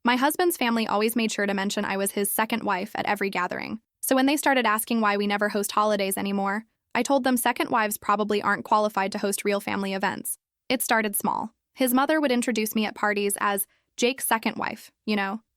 My husband's family always made sure to mention I was his second wife at every gathering. So when they started asking why we never host holidays anymore, I told them second wives probably aren't qualified to host real family events. It started small. His mother would introduce me at parties as Jake's second wife,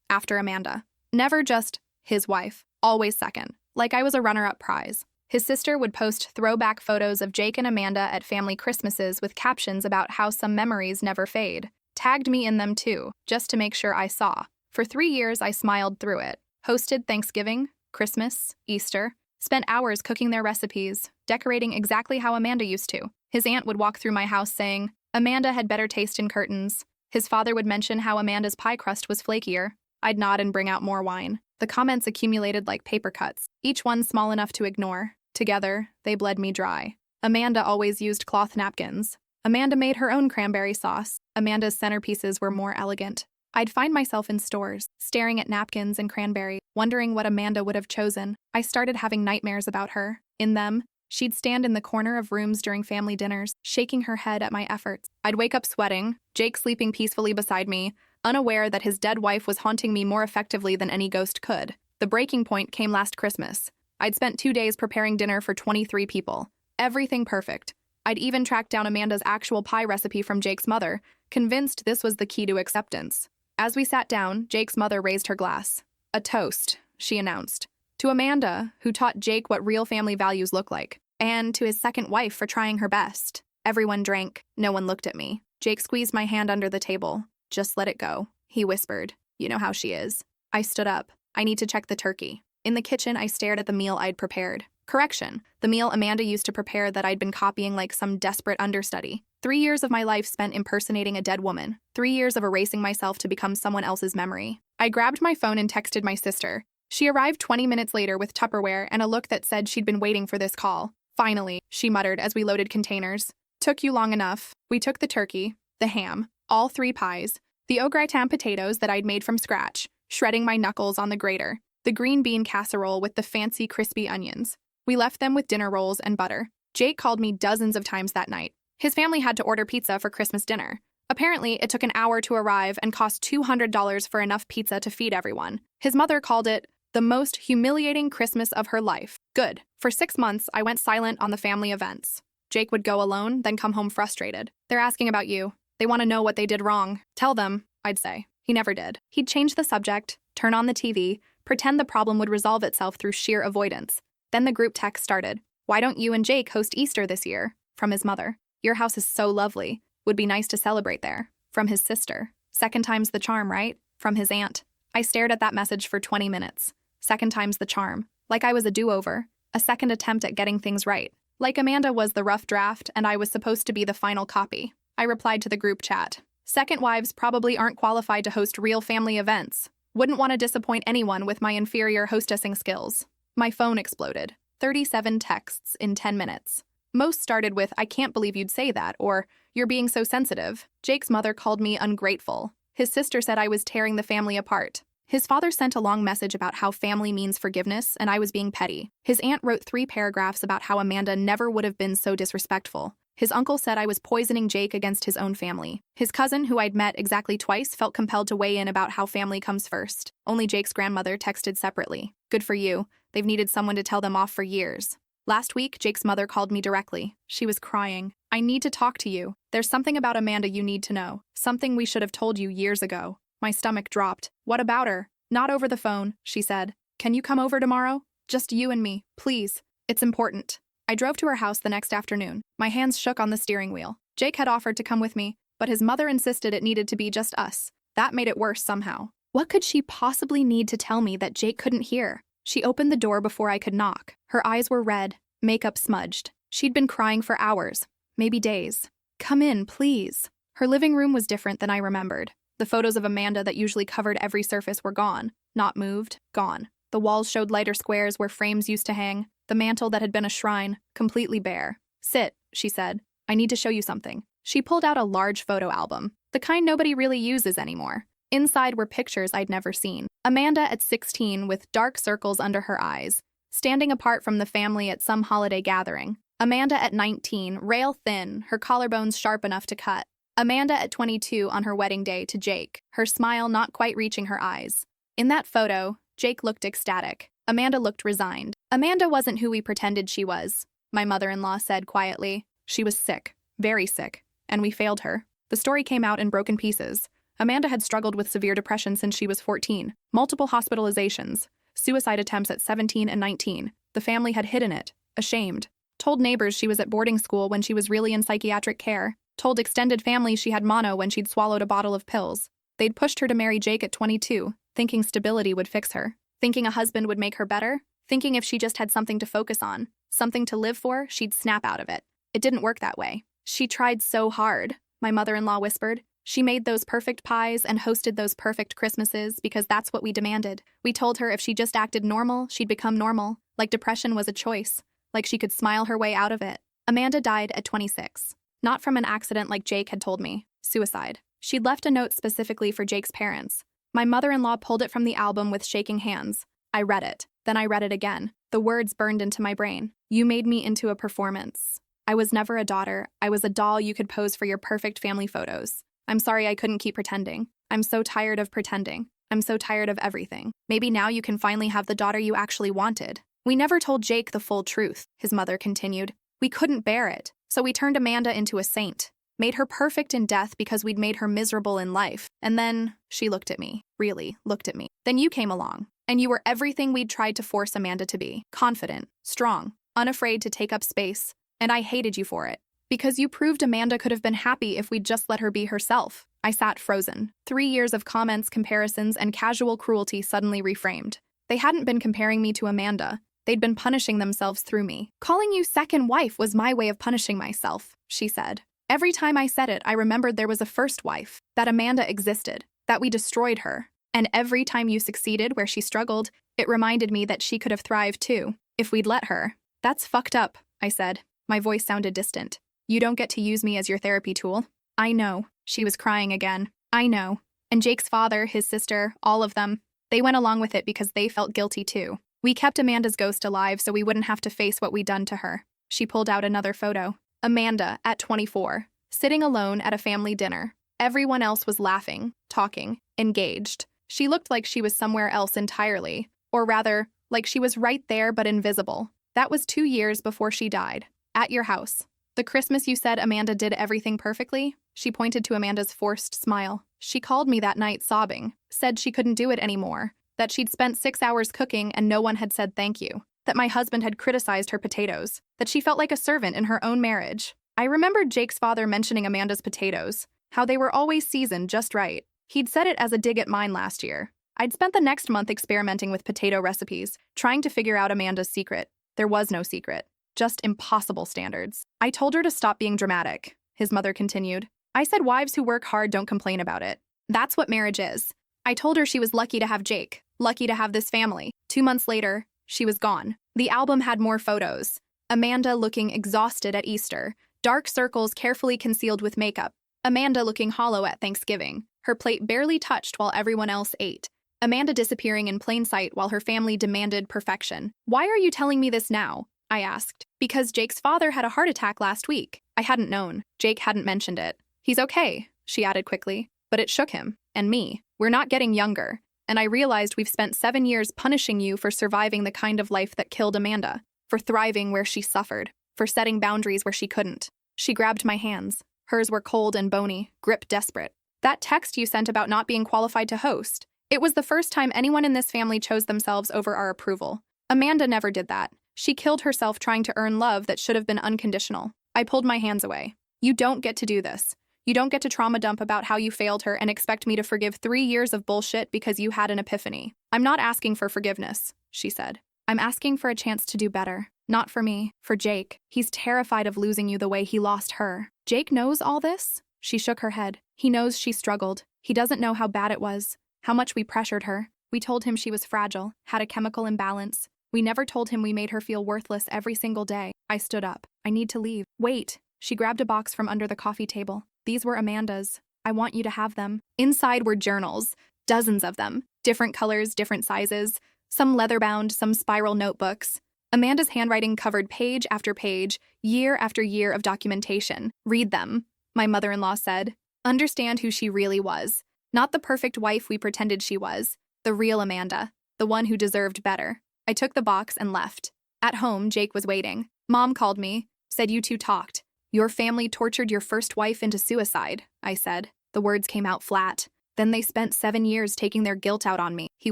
after Amanda. Never just his wife, always second, like I was a runner-up prize. His sister would post throwback photos of Jake and Amanda at family Christmases with captions about how some memories never fade. Tagged me in them too, just to make sure I saw. For 3 years, I smiled through it. Hosted Thanksgiving, Christmas, Easter. Spent hours cooking their recipes, decorating exactly how Amanda used to. His aunt would walk through my house saying, Amanda had better taste in curtains. His father would mention how Amanda's pie crust was flakier. I'd nod and bring out more wine. The comments accumulated like paper cuts, each one small enough to ignore. Together, they bled me dry. Amanda always used cloth napkins. Amanda made her own cranberry sauce. Amanda's centerpieces were more elegant. I'd find myself in stores, staring at napkins and cranberry, wondering what Amanda would have chosen. I started having nightmares about her. In them, she'd stand in the corner of rooms during family dinners, shaking her head at my efforts. I'd wake up sweating, Jake sleeping peacefully beside me, unaware that his dead wife was haunting me more effectively than any ghost could. The breaking point came last Christmas. I'd spent 2 days preparing dinner for 23 people. Everything perfect. I'd even tracked down Amanda's actual pie recipe from Jake's mother, convinced this was the key to acceptance. As we sat down, Jake's mother raised her glass. A toast, she announced. To Amanda, who taught Jake what real family values look like, and to his second wife for trying her best. Everyone drank. No one looked at me. Jake squeezed my hand under the table. Just let it go, he whispered. You know how she is. I stood up. I need to check the turkey. In the kitchen, I stared at the meal I'd prepared. Correction, the meal Amanda used to prepare that I'd been copying like some desperate understudy. 3 years of my life spent impersonating a dead woman. 3 years of erasing myself to become someone else's memory. I grabbed my phone and texted my sister. She arrived 20 minutes later with Tupperware and a look that said she'd been waiting for this call. Finally, she muttered as we loaded containers. Took you long enough. We took the turkey, the ham, all 3 pies, the au gratin potatoes that I'd made from scratch, shredding my knuckles on the grater, the green bean casserole with the fancy crispy onions. We left them with dinner rolls and butter. Jake called me dozens of times that night. His family had to order pizza for Christmas dinner. Apparently, it took an hour to arrive and cost $200 for enough pizza to feed everyone. His mother called it the most humiliating Christmas of her life. Good. For 6 months, I went silent on the family events. Jake would go alone, then come home frustrated. They're asking about you. They want to know what they did wrong. Tell them, I'd say. He never did. He'd change the subject, turn on the TV, pretend the problem would resolve itself through sheer avoidance. Then the group text started. Why don't you and Jake host Easter this year? From his mother. Your house is so lovely. Would be nice to celebrate there. From his sister. Second time's the charm, right? From his aunt. I stared at that message for 20 minutes. Second time's the charm. Like I was a do-over. A second attempt at getting things right. Like Amanda was the rough draft and I was supposed to be the final copy. I replied to the group chat. Second wives probably aren't qualified to host real family events. Wouldn't want to disappoint anyone with my inferior hostessing skills. My phone exploded. 37 texts in 10 minutes. Most started with, I can't believe you'd say that, or, you're being so sensitive. Jake's mother called me ungrateful. His sister said I was tearing the family apart. His father sent a long message about how family means forgiveness and I was being petty. His aunt wrote 3 paragraphs about how Amanda never would have been so disrespectful. His uncle said I was poisoning Jake against his own family. His cousin, who I'd met exactly twice, felt compelled to weigh in about how family comes first. Only Jake's grandmother texted separately. Good for you. They've needed someone to tell them off for years. Last week, Jake's mother called me directly. She was crying. I need to talk to you. There's something about Amanda you need to know. Something we should have told you years ago. My stomach dropped. What about her? Not over the phone, she said. Can you come over tomorrow? Just you and me, please. It's important. I drove to her house the next afternoon. My hands shook on the steering wheel. Jake had offered to come with me, but his mother insisted it needed to be just us. That made it worse somehow. What could she possibly need to tell me that Jake couldn't hear? She opened the door before I could knock. Her eyes were red, makeup smudged. She'd been crying for hours, maybe days. Come in, please. Her living room was different than I remembered. The photos of Amanda that usually covered every surface were gone. Not moved, gone. The walls showed lighter squares where frames used to hang. The mantel that had been a shrine, completely bare. Sit, she said. I need to show you something. She pulled out a large photo album, the kind nobody really uses anymore. Inside were pictures I'd never seen. Amanda at 16 with dark circles under her eyes, standing apart from the family at some holiday gathering. Amanda at 19, rail thin, her collarbones sharp enough to cut. Amanda at 22 on her wedding day to Jake, her smile not quite reaching her eyes. In that photo, Jake looked ecstatic. Amanda looked resigned. Amanda wasn't who we pretended she was, my mother-in-law said quietly. She was sick, very sick, and we failed her. The story came out in broken pieces. Amanda had struggled with severe depression since she was 14, multiple hospitalizations, suicide attempts at 17 and 19. The family had hidden it, ashamed. Told neighbors she was at boarding school when she was really in psychiatric care. Told extended family she had mono when she'd swallowed a bottle of pills. They'd pushed her to marry Jake at 22, thinking stability would fix her. Thinking a husband would make her better. Thinking if she just had something to focus on, something to live for, she'd snap out of it. It didn't work that way. She tried so hard, my mother-in-law whispered. She made those perfect pies and hosted those perfect Christmases because that's what we demanded. We told her if she just acted normal, she'd become normal, like depression was a choice, like she could smile her way out of it. Amanda died at 26. Not from an accident like Jake had told me. Suicide. She'd left a note specifically for Jake's parents. My mother-in-law pulled it from the album with shaking hands. I read it. Then I read it again. The words burned into my brain. You made me into a performance. I was never a daughter. I was a doll you could pose for your perfect family photos. I'm sorry I couldn't keep pretending. I'm so tired of pretending. I'm so tired of everything. Maybe now you can finally have the daughter you actually wanted. We never told Jake the full truth, his mother continued. We couldn't bear it. So we turned Amanda into a saint. Made her perfect in death because we'd made her miserable in life. And then she looked at me. Really, looked at me. Then you came along. And you were everything we'd tried to force Amanda to be. Confident, strong, unafraid to take up space. And I hated you for it. Because you proved Amanda could have been happy if we'd just let her be herself. I sat frozen. 3 years of comments, comparisons, and casual cruelty suddenly reframed. They hadn't been comparing me to Amanda. They'd been punishing themselves through me. Calling you second wife was my way of punishing myself, she said. Every time I said it, I remembered there was a first wife, that Amanda existed, that we destroyed her. And every time you succeeded where she struggled, it reminded me that she could have thrived too, if we'd let her. That's fucked up, I said. My voice sounded distant. You don't get to use me as your therapy tool. I know. She was crying again. I know. And Jake's father, his sister, all of them, they went along with it because they felt guilty too. We kept Amanda's ghost alive so we wouldn't have to face what we'd done to her. She pulled out another photo. Amanda, at 24, sitting alone at a family dinner. Everyone else was laughing, talking, engaged. She looked like she was somewhere else entirely, or rather, like she was right there but invisible. That was 2 years before she died. At your house. The Christmas you said Amanda did everything perfectly? She pointed to Amanda's forced smile. She called me that night sobbing, said she couldn't do it anymore, that she'd spent 6 hours cooking and no one had said thank you, that my husband had criticized her potatoes, that she felt like a servant in her own marriage. I remembered Jake's father mentioning Amanda's potatoes, how they were always seasoned just right. He'd said it as a dig at mine last year. I'd spent the next month experimenting with potato recipes, trying to figure out Amanda's secret. There was no secret. Just impossible standards. I told her to stop being dramatic, his mother continued. I said wives who work hard don't complain about it. That's what marriage is. I told her she was lucky to have Jake, lucky to have this family. 2 months later, she was gone. The album had more photos. Amanda looking exhausted at Easter, dark circles carefully concealed with makeup. Amanda looking hollow at Thanksgiving, her plate barely touched while everyone else ate. Amanda disappearing in plain sight while her family demanded perfection. Why are you telling me this now? I asked. Because Jake's father had a heart attack last week. I hadn't known. Jake hadn't mentioned it. He's okay, she added quickly. But it shook him. And me. We're not getting younger. And I realized we've spent 7 years punishing you for surviving the kind of life that killed Amanda. For thriving where she suffered. For setting boundaries where she couldn't. She grabbed my hands. Hers were cold and bony, grip desperate. That text you sent about not being qualified to host. It was the first time anyone in this family chose themselves over our approval. Amanda never did that. She killed herself trying to earn love that should have been unconditional. I pulled my hands away. You don't get to do this. You don't get to trauma dump about how you failed her and expect me to forgive 3 years of bullshit because you had an epiphany. I'm not asking for forgiveness, she said. I'm asking for a chance to do better. Not for me, for Jake. He's terrified of losing you the way he lost her. Jake knows all this? She shook her head. He knows she struggled. He doesn't know how bad it was, how much we pressured her. We told him she was fragile, had a chemical imbalance. We never told him we made her feel worthless every single day. I stood up. I need to leave. Wait. She grabbed a box from under the coffee table. These were Amanda's. I want you to have them. Inside were journals, dozens of them, different colors, different sizes, some leather-bound, some spiral notebooks. Amanda's handwriting covered page after page, year after year of documentation. Read them, my mother-in-law said. Understand who she really was. Not the perfect wife we pretended she was. The real Amanda. The one who deserved better. I took the box and left. At home, Jake was waiting. Mom called me, said you two talked. Your family tortured your first wife into suicide, I said. The words came out flat. Then they spent 7 years taking their guilt out on me. He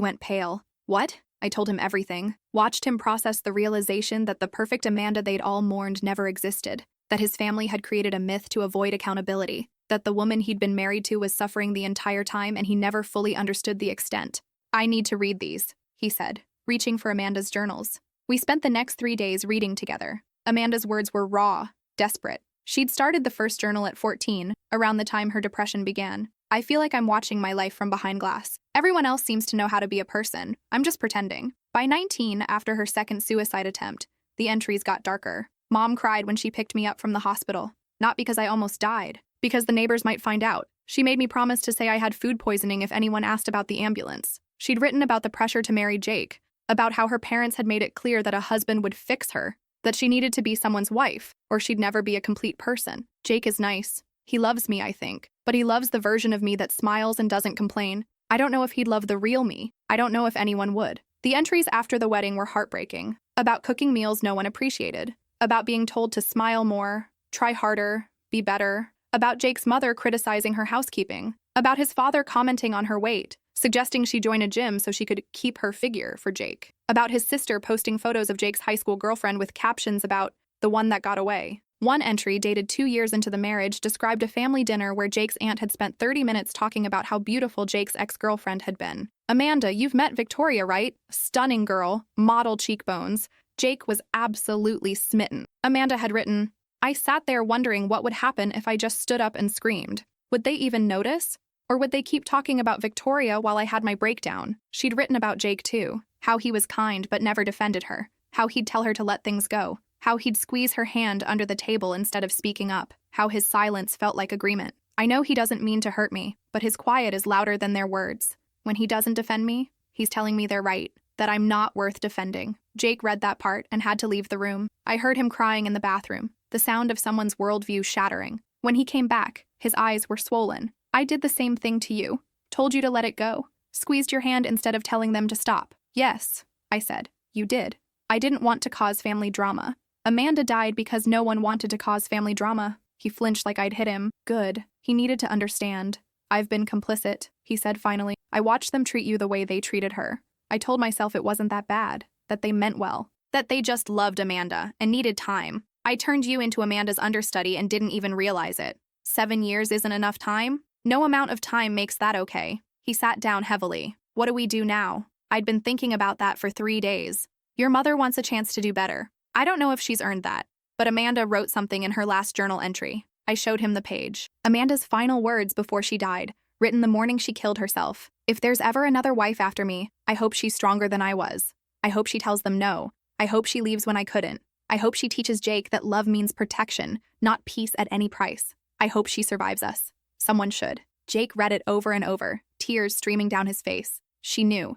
went pale. What? I told him everything. Watched him process the realization that the perfect Amanda they'd all mourned never existed. That his family had created a myth to avoid accountability. That the woman he'd been married to was suffering the entire time and he never fully understood the extent. I need to read these, he said, reaching for Amanda's journals. We spent the next 3 days reading together. Amanda's words were raw, desperate. She'd started the first journal at 14, around the time her depression began. I feel like I'm watching my life from behind glass. Everyone else seems to know how to be a person. I'm just pretending. By 19, after her second suicide attempt, the entries got darker. Mom cried when she picked me up from the hospital. Not because I almost died, because the neighbors might find out. She made me promise to say I had food poisoning if anyone asked about the ambulance. She'd written about the pressure to marry Jake, about how her parents had made it clear that a husband would fix her, that she needed to be someone's wife, or she'd never be a complete person. Jake is nice. He loves me, I think, but he loves the version of me that smiles and doesn't complain. I don't know if he'd love the real me. I don't know if anyone would. The entries after the wedding were heartbreaking, about cooking meals no one appreciated, about being told to smile more, try harder, be better, about Jake's mother criticizing her housekeeping, about his father commenting on her weight, suggesting she join a gym so she could keep her figure for Jake, about his sister posting photos of Jake's high school girlfriend with captions about the one that got away. One entry, dated 2 years into the marriage, described a family dinner where Jake's aunt had spent 30 minutes talking about how beautiful Jake's ex-girlfriend had been. Amanda, you've met Victoria, right? Stunning girl, model cheekbones. Jake was absolutely smitten. Amanda had written, I sat there wondering what would happen if I just stood up and screamed. Would they even notice? Or would they keep talking about Victoria while I had my breakdown? She'd written about Jake too, how he was kind but never defended her, how he'd tell her to let things go, how he'd squeeze her hand under the table instead of speaking up, how his silence felt like agreement. I know he doesn't mean to hurt me, but his quiet is louder than their words. When he doesn't defend me, he's telling me they're right, that I'm not worth defending. Jake read that part and had to leave the room. I heard him crying in the bathroom, the sound of someone's worldview shattering. When he came back, his eyes were swollen. I did the same thing to you. Told you to let it go. Squeezed your hand instead of telling them to stop. Yes, I said. You did. I didn't want to cause family drama. Amanda died because no one wanted to cause family drama. He flinched like I'd hit him. Good. He needed to understand. I've been complicit, he said finally. I watched them treat you the way they treated her. I told myself it wasn't that bad, that they meant well, that they just loved Amanda and needed time. I turned you into Amanda's understudy and didn't even realize it. 7 years isn't enough time? No amount of time makes that okay. He sat down heavily. What do we do now? I'd been thinking about that for 3 days. Your mother wants a chance to do better. I don't know if she's earned that, but Amanda wrote something in her last journal entry. I showed him the page. Amanda's final words before she died, written the morning she killed herself. If there's ever another wife after me, I hope she's stronger than I was. I hope she tells them no. I hope she leaves when I couldn't. I hope she teaches Jake that love means protection, not peace at any price. I hope she survives us. Someone should. Jake read it over and over, tears streaming down his face. She knew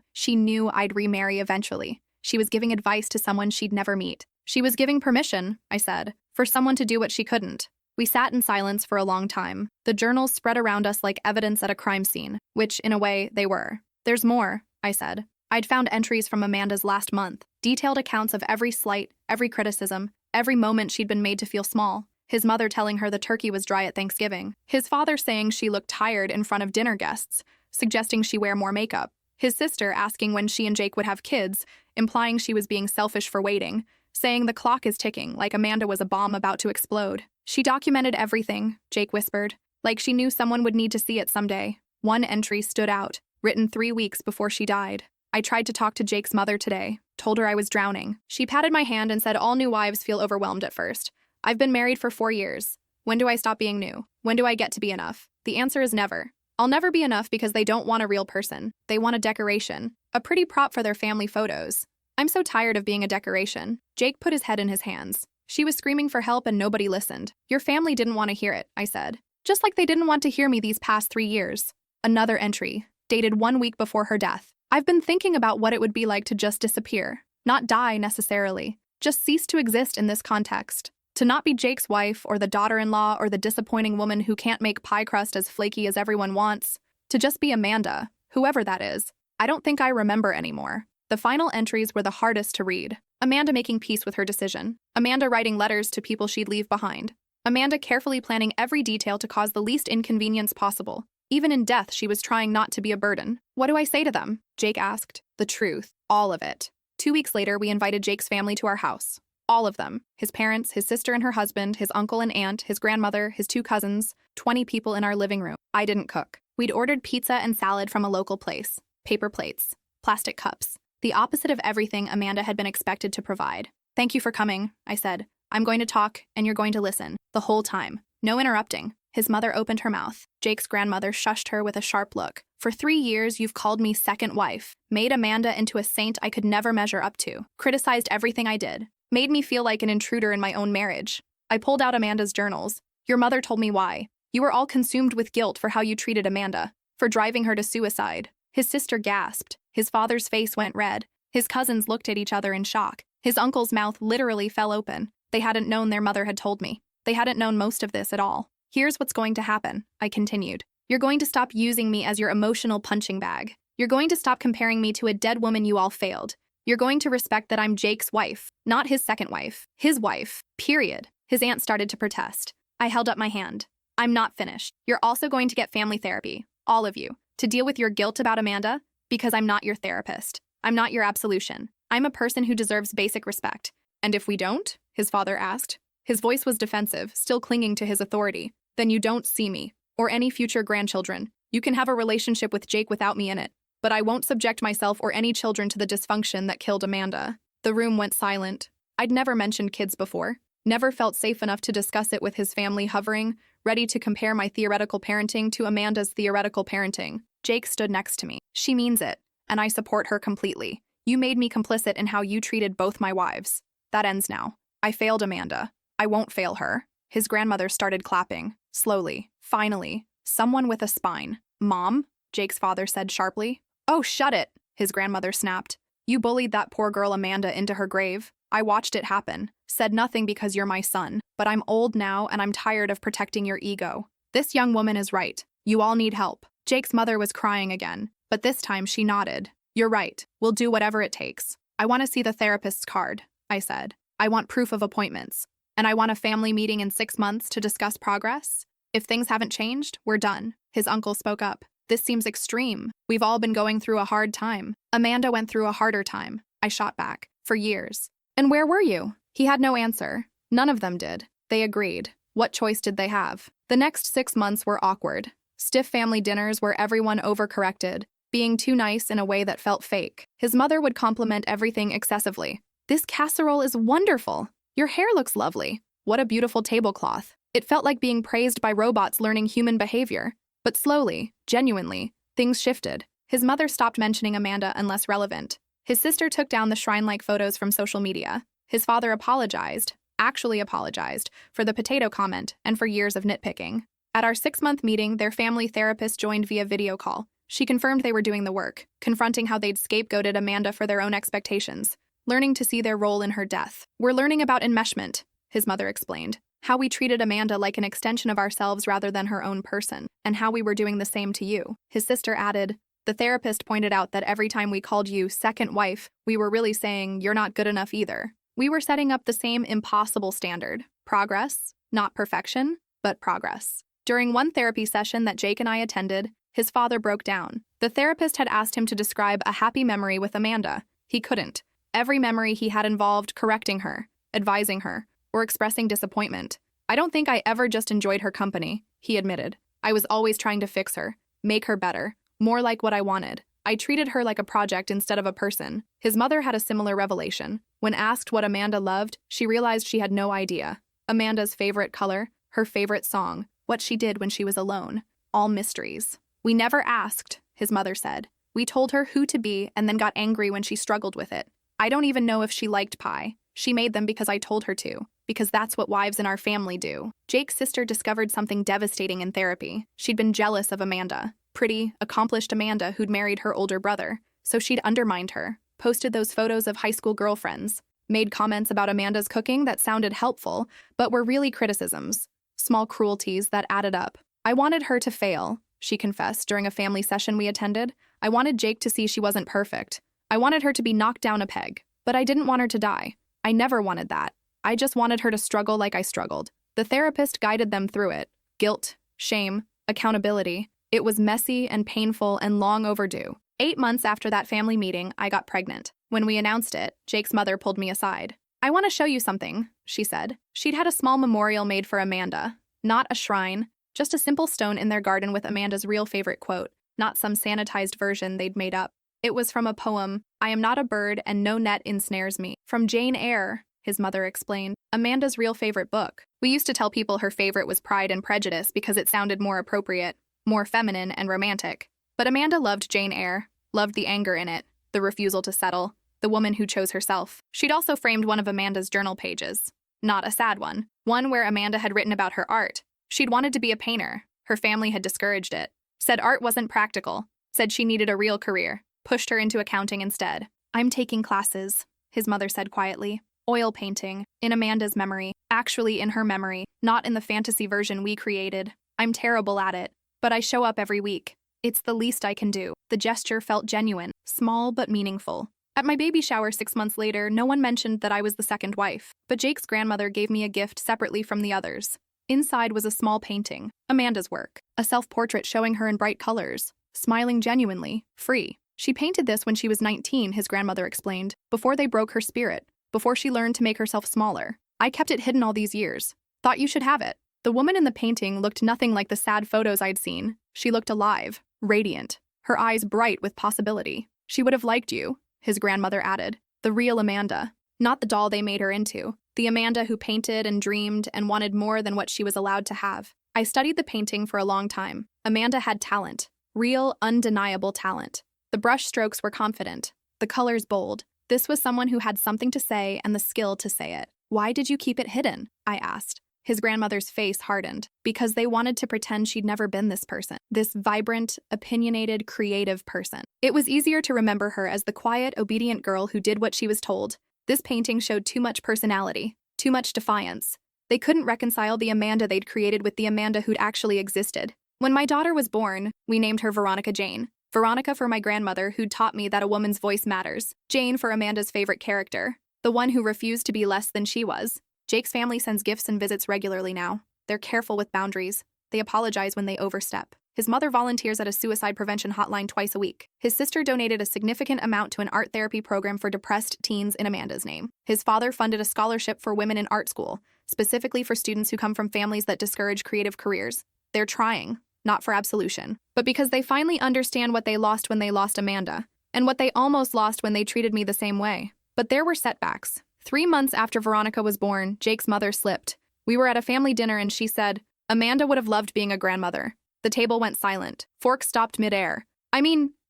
I'd remarry eventually. She was giving advice to someone she'd never meet. She was giving permission, I said, for someone to do what she couldn't. We sat in silence for a long time. The journals spread around us like evidence at a crime scene, which, in a way, they were. There's more, I said. I'd found entries from Amanda's last month, detailed accounts of every slight, every criticism, every moment she'd been made to feel small. His mother telling her the turkey was dry at Thanksgiving. His father saying she looked tired in front of dinner guests, suggesting she wear more makeup. His sister asking when she and Jake would have kids, implying she was being selfish for waiting, saying the clock is ticking like Amanda was a bomb about to explode. She documented everything, Jake whispered, like she knew someone would need to see it someday. One entry stood out, written 3 weeks before she died. I tried to talk to Jake's mother today, told her I was drowning. She patted my hand and said all new wives feel overwhelmed at first. I've been married for 4 years. When do I stop being new? When do I get to be enough? The answer is never. I'll never be enough because they don't want a real person. They want a decoration, a pretty prop for their family photos. I'm so tired of being a decoration. Jake put his head in his hands. She was screaming for help and nobody listened. Your family didn't want to hear it, I said. Just like they didn't want to hear me these past 3 years. Another entry, dated 1 week before her death. I've been thinking about what it would be like to just disappear. Not die necessarily. Just cease to exist in this context. To not be Jake's wife or the daughter-in-law or the disappointing woman who can't make pie crust as flaky as everyone wants. To just be Amanda, whoever that is. I don't think I remember anymore. The final entries were the hardest to read. Amanda making peace with her decision. Amanda writing letters to people she'd leave behind. Amanda carefully planning every detail to cause the least inconvenience possible. Even in death, she was trying not to be a burden. What do I say to them? Jake asked. The truth. All of it. 2 weeks later, we invited Jake's family to our house. All of them. His parents, his sister and her husband, his uncle and aunt, his grandmother, his 2 cousins, 20 people in our living room. I didn't cook. We'd ordered pizza and salad from a local place. Paper plates. Plastic cups. The opposite of everything Amanda had been expected to provide. Thank you for coming, I said. I'm going to talk, and you're going to listen. The whole time. No interrupting. His mother opened her mouth. Jake's grandmother shushed her with a sharp look. For 3 years, you've called me second wife. Made Amanda into a saint I could never measure up to. Criticized everything I did. Made me feel like an intruder in my own marriage. I pulled out Amanda's journals. Your mother told me why. You were all consumed with guilt for how you treated Amanda. For driving her to suicide. His sister gasped. His father's face went red. His cousins looked at each other in shock. His uncle's mouth literally fell open. They hadn't known their mother had told me. They hadn't known most of this at all. Here's what's going to happen, I continued. You're going to stop using me as your emotional punching bag. You're going to stop comparing me to a dead woman you all failed. You're going to respect that I'm Jake's wife, not his second wife. His wife, period. His aunt started to protest. I held up my hand. I'm not finished. You're also going to get family therapy, all of you, to deal with your guilt about Amanda, because I'm not your therapist. I'm not your absolution. I'm a person who deserves basic respect. And if we don't? His father asked. His voice was defensive, still clinging to his authority. Then you don't see me, or any future grandchildren. You can have a relationship with Jake without me in it, but I won't subject myself or any children to the dysfunction that killed Amanda. The room went silent. I'd never mentioned kids before. Never felt safe enough to discuss it with his family hovering, ready to compare my theoretical parenting to Amanda's theoretical parenting. Jake stood next to me. She means it, and I support her completely. You made me complicit in how you treated both my wives. That ends now. I failed Amanda. I won't fail her. His grandmother started clapping. Slowly. Finally. Someone with a spine. Mom? Jake's father said sharply. Oh, shut it, his grandmother snapped. You bullied that poor girl Amanda into her grave. I watched it happen. Said nothing because you're my son. But I'm old now and I'm tired of protecting your ego. This young woman is right. You all need help. Jake's mother was crying again, but this time she nodded. You're right. We'll do whatever it takes. I want to see the therapist's card, I said. I want proof of appointments. And I want a family meeting in 6 months to discuss progress. If things haven't changed, we're done. His uncle spoke up. This seems extreme. We've all been going through a hard time. Amanda went through a harder time. I shot back. For years. And where were you? He had no answer. None of them did. They agreed. What choice did they have? The next 6 months were awkward. Stiff family dinners where everyone overcorrected, being too nice in a way that felt fake. His mother would compliment everything excessively. This casserole is wonderful. Your hair looks lovely. What a beautiful tablecloth. It felt like being praised by robots learning human behavior. But slowly, genuinely, things shifted. His mother stopped mentioning Amanda unless relevant. His sister took down the shrine-like photos from social media. His father apologized, actually apologized, for the potato comment and for years of nitpicking. At our 6-month meeting, their family therapist joined via video call. She confirmed they were doing the work, confronting how they'd scapegoated Amanda for their own expectations, learning to see their role in her death. We're learning about enmeshment, his mother explained. How we treated Amanda like an extension of ourselves rather than her own person, and how we were doing the same to you. His sister added, the therapist pointed out that every time we called you second wife, we were really saying you're not good enough either. We were setting up the same impossible standard. Progress, not perfection, but progress. During one therapy session that Jake and I attended, his father broke down. The therapist had asked him to describe a happy memory with Amanda. He couldn't. Every memory he had involved correcting her, advising her, or expressing disappointment. I don't think I ever just enjoyed her company, he admitted. I was always trying to fix her, make her better, more like what I wanted. I treated her like a project instead of a person. His mother had a similar revelation. When asked what Amanda loved, she realized she had no idea. Amanda's favorite color, her favorite song, what she did when she was alone. All mysteries. We never asked, his mother said. We told her who to be and then got angry when she struggled with it. I don't even know if she liked pie. She made them because I told her to, because that's what wives in our family do. Jake's sister discovered something devastating in therapy. She'd been jealous of Amanda. Pretty, accomplished Amanda who'd married her older brother. So she'd undermined her, posted those photos of high school girlfriends, made comments about Amanda's cooking that sounded helpful, but were really criticisms, small cruelties that added up. I wanted her to fail, she confessed during a family session we attended. I wanted Jake to see she wasn't perfect. I wanted her to be knocked down a peg, but I didn't want her to die. I never wanted that. I just wanted her to struggle like I struggled. The therapist guided them through it. Guilt, shame, accountability. It was messy and painful and long overdue. 8 months after that family meeting, I got pregnant. When we announced it, Jake's mother pulled me aside. "I want to show you something," she said. She'd had a small memorial made for Amanda. Not a shrine, just a simple stone in their garden with Amanda's real favorite quote, not some sanitized version they'd made up. It was from a poem, "I am not a bird and no net ensnares me," from Jane Eyre, his mother explained, Amanda's real favorite book. We used to tell people her favorite was Pride and Prejudice because it sounded more appropriate, more feminine and romantic. But Amanda loved Jane Eyre, loved the anger in it, the refusal to settle, the woman who chose herself. She'd also framed one of Amanda's journal pages. Not a sad one where Amanda had written about her art. She'd wanted to be a painter. Her family had discouraged it. Said art wasn't practical. Said she needed a real career. Pushed her into accounting instead. "I'm taking classes," his mother said quietly. "Oil painting, in Amanda's memory. Actually in her memory, not in the fantasy version we created. I'm terrible at it, but I show up every week. It's the least I can do." The gesture felt genuine, small but meaningful. At my baby shower 6 months later, no one mentioned that I was the second wife, but Jake's grandmother gave me a gift separately from the others. Inside was a small painting, Amanda's work, a self-portrait showing her in bright colors, smiling genuinely, free. She painted this when she was 19, his grandmother explained, before they broke her spirit, before she learned to make herself smaller. "I kept it hidden all these years. Thought you should have it." The woman in the painting looked nothing like the sad photos I'd seen. She looked alive, radiant, her eyes bright with possibility. "She would have liked you," his grandmother added. "The real Amanda. Not the doll they made her into. The Amanda who painted and dreamed and wanted more than what she was allowed to have." I studied the painting for a long time. Amanda had talent. Real, undeniable talent. The brush strokes were confident. The colors bold. This was someone who had something to say and the skill to say it. "Why did you keep it hidden?" I asked. His grandmother's face hardened. "Because they wanted to pretend she'd never been this person. This vibrant, opinionated, creative person. It was easier to remember her as the quiet, obedient girl who did what she was told. This painting showed too much personality, too much defiance. They couldn't reconcile the Amanda they'd created with the Amanda who'd actually existed. When my daughter was born, we named her Veronica Jane. Veronica for my grandmother, who'd taught me that a woman's voice matters. Jane for Amanda's favorite character, the one who refused to be less than she was. Jake's family sends gifts and visits regularly now. They're careful with boundaries. They apologize when they overstep. His mother volunteers at a suicide prevention hotline twice a week. His sister donated a significant amount to an art therapy program for depressed teens in Amanda's name. His father funded a scholarship for women in art school, specifically for students who come from families that discourage creative careers. They're trying, not for absolution, but because they finally understand what they lost when they lost Amanda, and what they almost lost when they treated me the same way. But there were setbacks. 3 months after Veronica was born, Jake's mother slipped. We were at a family dinner and she said, "Amanda would have loved being a grandmother." The table went silent. Forks stopped midair.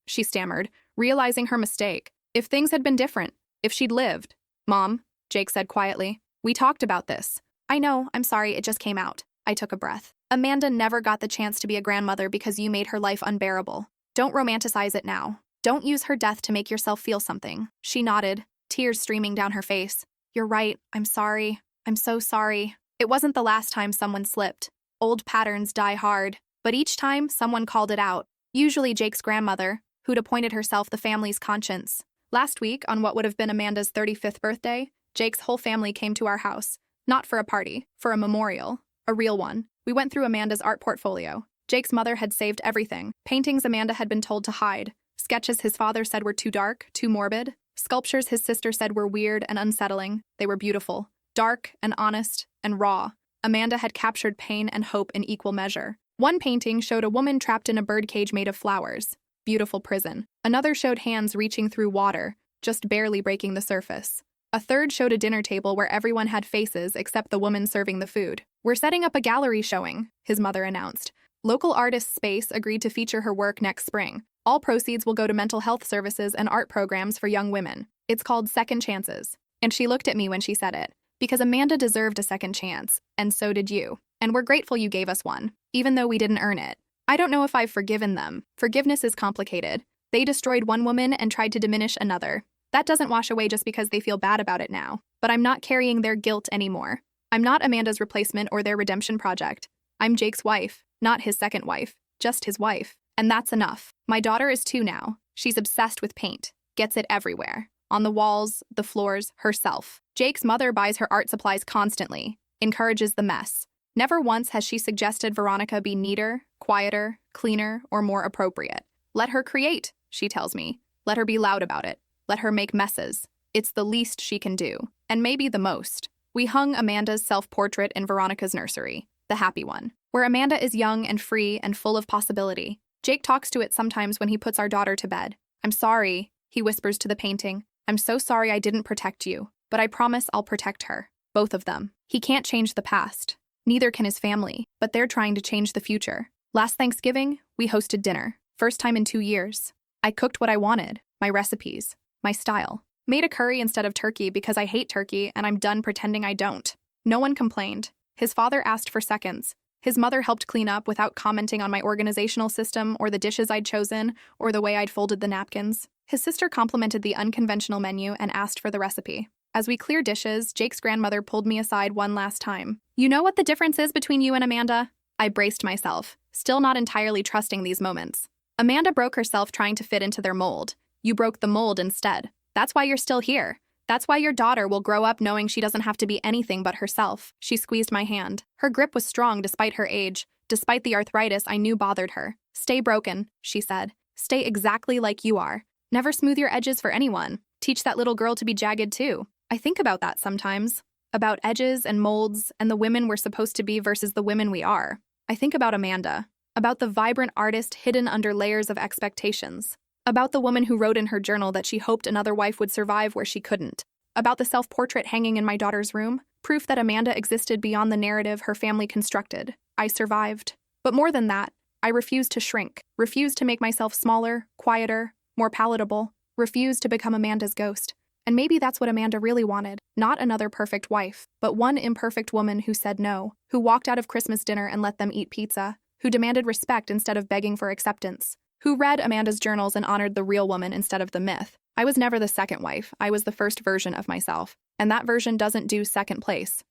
She stammered, realizing her mistake. "If things had been different, if she'd lived." "Mom," Jake said quietly, "we talked about this." "I know, I'm sorry, it just came out." I took a breath. "Amanda never got the chance to be a grandmother because you made her life unbearable. Don't romanticize it now. Don't use her death to make yourself feel something." She nodded, tears streaming down her face. "You're right, I'm sorry. I'm so sorry." It wasn't the last time someone slipped. Old patterns die hard. But each time, someone called it out. Usually Jake's grandmother, who'd appointed herself the family's conscience. Last week, on what would have been Amanda's 35th birthday, Jake's whole family came to our house. Not for a party, for a memorial. A real one. We went through Amanda's art portfolio. Jake's mother had saved everything. Paintings Amanda had been told to hide. Sketches his father said were too dark, too morbid. Sculptures his sister said were weird and unsettling. They were beautiful. Dark and honest and raw. Amanda had captured pain and hope in equal measure. One painting showed a woman trapped in a birdcage made of flowers. Beautiful prison. Another showed hands reaching through water, just barely breaking the surface. A third showed a dinner table where everyone had faces except the woman serving the food. "We're setting up a gallery showing," his mother announced. Local artist Space agreed to feature her work next spring. All proceeds will go to mental health services and art programs for young women. It's called Second Chances. And she looked at me when she said it. Because Amanda deserved a second chance, and so did you. And we're grateful you gave us one, even though we didn't earn it. I don't know if I've forgiven them. Forgiveness is complicated. They destroyed one woman and tried to diminish another. That doesn't wash away just because they feel bad about it now. But I'm not carrying their guilt anymore. I'm not Amanda's replacement or their redemption project. I'm Jake's wife, not his second wife, just his wife. And that's enough. My daughter is 2 now. She's obsessed with paint, gets it everywhere. On the walls, the floors, herself. Jake's mother buys her art supplies constantly, encourages the mess. Never once has she suggested Veronica be neater, quieter, cleaner, or more appropriate. Let her create, she tells me. Let her be loud about it. Let her make messes. It's the least she can do, and maybe the most. We hung Amanda's self-portrait in Veronica's nursery, the happy one, where Amanda is young and free and full of possibility. Jake talks to it sometimes when he puts our daughter to bed. I'm sorry, he whispers to the painting. I'm so sorry I didn't protect you, but I promise I'll protect her. Both of them. He can't change the past. Neither can his family, but they're trying to change the future. Last Thanksgiving, we hosted dinner. First time in 2 years. I cooked what I wanted, my recipes, my style. Made a curry instead of turkey because I hate turkey and I'm done pretending I don't. No one complained. His father asked for seconds. His mother helped clean up without commenting on my organizational system or the dishes I'd chosen or the way I'd folded the napkins. His sister complimented the unconventional menu and asked for the recipe. As we clear dishes, Jake's grandmother pulled me aside one last time. You know what the difference is between you and Amanda? I braced myself, still not entirely trusting these moments. Amanda broke herself trying to fit into their mold. You broke the mold instead. That's why you're still here. That's why your daughter will grow up knowing she doesn't have to be anything but herself. She squeezed my hand. Her grip was strong despite her age, despite the arthritis I knew bothered her. Stay broken, she said. Stay exactly like you are. Never smooth your edges for anyone. Teach that little girl to be jagged too. I think about that sometimes. About edges and molds and the women we're supposed to be versus the women we are. I think about Amanda. About the vibrant artist hidden under layers of expectations. About the woman who wrote in her journal that she hoped another wife would survive where she couldn't. About the self-portrait hanging in my daughter's room, proof that Amanda existed beyond the narrative her family constructed. I survived. But more than that, I refused to shrink, refused to make myself smaller, quieter, more palatable, refused to become Amanda's ghost. And maybe that's what Amanda really wanted. Not another perfect wife, but one imperfect woman who said no, who walked out of Christmas dinner and let them eat pizza, who demanded respect instead of begging for acceptance, who read Amanda's journals and honored the real woman instead of the myth. I was never the second wife. I was the first version of myself. And that version doesn't do second place.